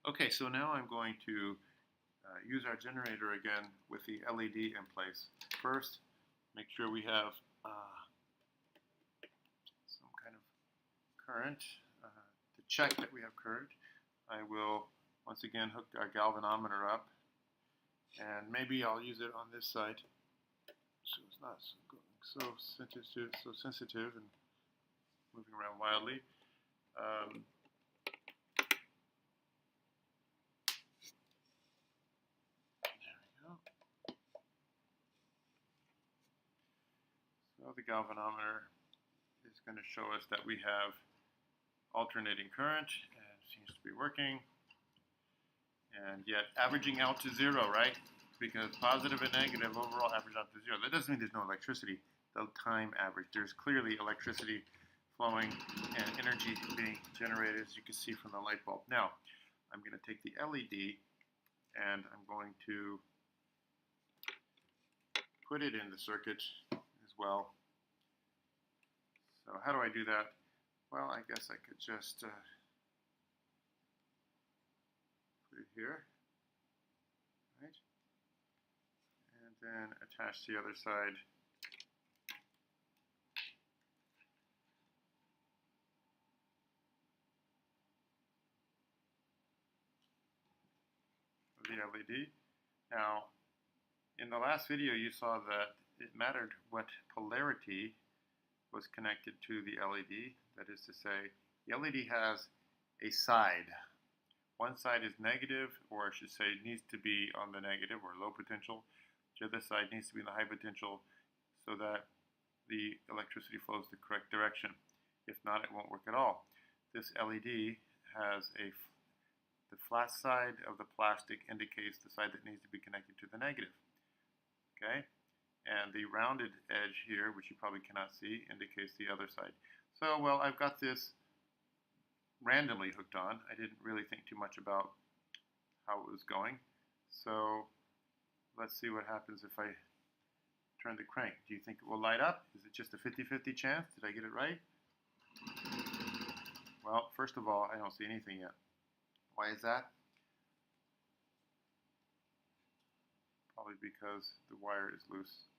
Okay, so now I'm going to use our generator again with the LED in place. First, make sure we have some kind of current to check that we have current. I will once again hook our galvanometer up, and maybe I'll use it on this side so it's not so sensitive and moving around wildly. So the galvanometer is going to show us that we have alternating current, and it seems to be working. And yet averaging out to zero, right? Because positive and negative overall average out to zero. That doesn't mean there's no electricity. The time average. There's clearly electricity flowing and energy being generated, as you can see from the light bulb. Now, I'm going to take the LED and I'm going to put it in the circuit as well. So how do I do that? Well, I guess I could just put it here, right? And then attach the other side. Of the LED. Now, in the last video, you saw that it mattered what polarity was connected to the LED. That is to say, the LED has a side. One side is negative, or I should say needs to be on the negative or low potential. The other side needs to be in the high potential so that the electricity flows the correct direction. If not, it won't work at all. This LED has the flat side of the plastic indicates the side that needs to be connected to the negative. Okay? And the rounded edge here, which you probably cannot see, indicates the other side. So, well, I've got this randomly hooked on. I didn't really think too much about how it was going. So, let's see what happens if I turn the crank. Do you think it will light up? Is it just a 50-50 chance? Did I get it right? Well, first of all, I don't see anything yet. Why is that? Probably because the wire is loose.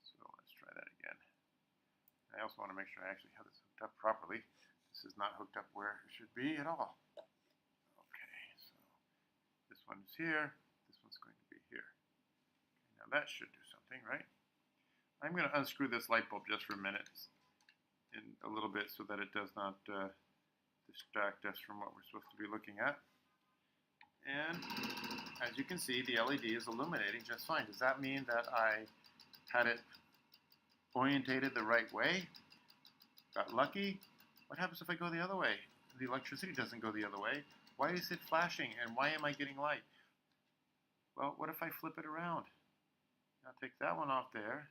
So let's try that again. I also want to make sure I actually have this hooked up properly. This is not hooked up where it should be at all. Okay, so this one's here. This one's going to be here. Okay, now that should do something, right? I'm going to unscrew this light bulb just for a minute, in a little bit, so that it does not distract us from what we're supposed to be looking at. And as you can see, the LED is illuminating just fine. Does that mean that I had it orientated the right way? Got lucky? What happens if I go the other way? The electricity doesn't go the other way. Why is it flashing and why am I getting light? Well, what if I flip it around? I'll take that one off there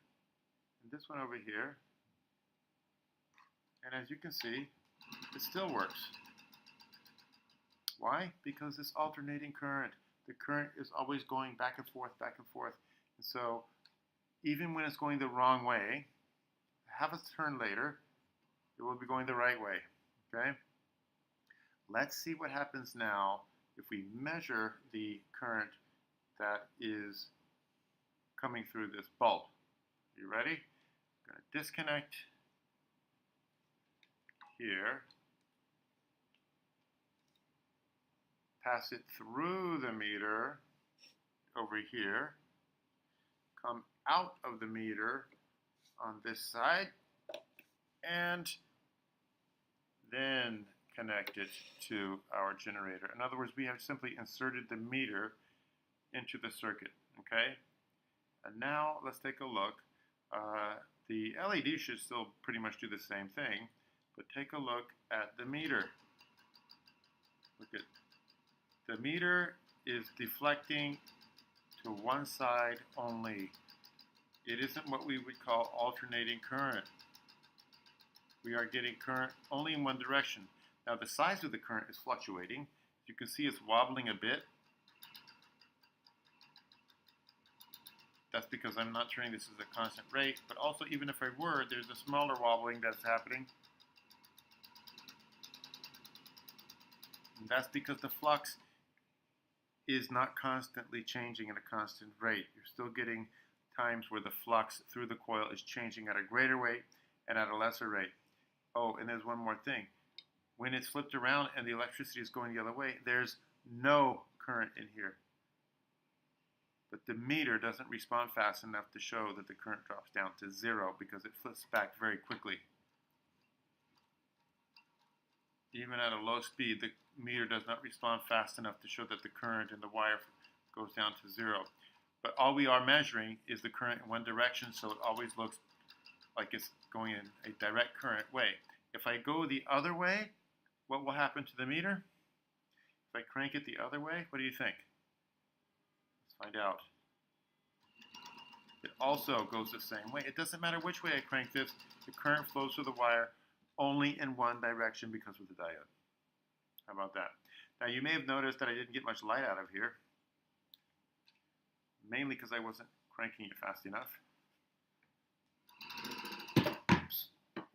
and this one over here. And as you can see, it still works. Why? Because it's alternating current. The current is always going back and forth, back and forth. And so even when it's going the wrong way, have a turn later, it will be going the right way. Okay? Let's see what happens now if we measure the current that is coming through this bulb. You ready? I'm going to disconnect here. Pass it through the meter over here, come out of the meter on this side, and then connect it to our generator. In other words, we have simply inserted the meter into the circuit, okay? And now let's take a look. The LED should still pretty much do the same thing, but take a look at the meter. Look at the meter is deflecting to one side only. It isn't what we would call alternating current. We are getting current only in one direction. Now the size of the current is fluctuating. You can see it's wobbling a bit. That's because I'm not turning this as a constant rate, but also even if I were, there's a smaller wobbling that's happening. And that's because the flux is not constantly changing at a constant rate. You're still getting times where the flux through the coil is changing at a greater rate and at a lesser rate. Oh, and there's one more thing. When it's flipped around and the electricity is going the other way, there's no current in here. But the meter doesn't respond fast enough to show that the current drops down to 0 because it flips back very quickly. Even at a low speed, the meter does not respond fast enough to show that the current in the wire goes down to 0. But all we are measuring is the current in one direction, so it always looks like it's going in a direct current way. If I go the other way, what will happen to the meter? If I crank it the other way, what do you think? Let's find out. It also goes the same way. It doesn't matter which way I crank this, the current flows through the wire only in one direction because of the diode. How about that? Now you may have noticed that I didn't get much light out of here, mainly because I wasn't cranking it fast enough. Oops.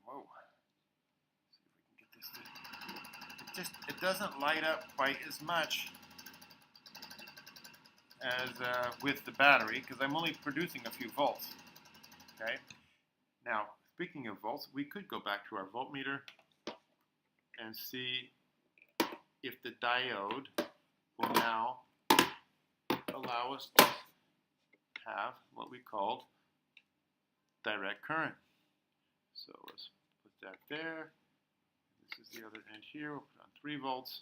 Whoa. Let's see if we can get this to... It doesn't light up quite as much as with the battery, because I'm only producing a few volts. Okay. Now, speaking of volts, we could go back to our voltmeter and see if the diode will now allow us to have what we called direct current. So let's put that there. This is the other end here. We'll put on 3 volts.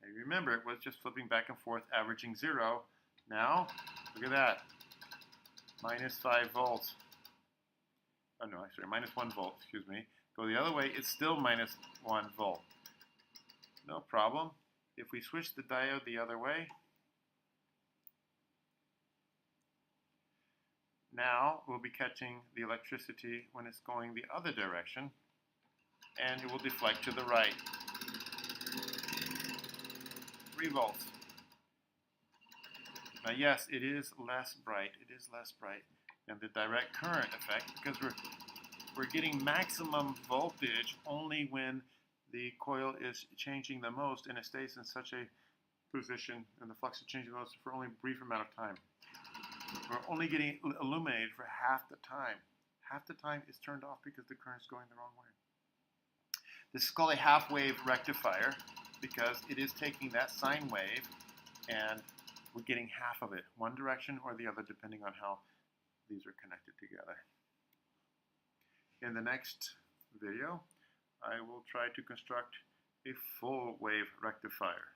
Now remember, it was just flipping back and forth, averaging 0. Now, look at that. Minus 5 volts. Oh no, sorry, minus 1 volt, excuse me. Go the other way, it's still minus 1 volt. No problem. If we switch the diode the other way, now we'll be catching the electricity when it's going the other direction, and it will deflect to the right. 3 volts. Now yes, it is less bright. It is less bright than the direct current effect because we're getting maximum voltage only when the coil is changing the most, and it stays in such a position, and the flux is changing the most for only a brief amount of time. We're only getting illuminated for half the time. Half the time is turned off because the current's going the wrong way. This is called a half-wave rectifier because it is taking that sine wave and we're getting half of it, one direction or the other, depending on how these are connected together. In the next video, I will try to construct a full wave rectifier.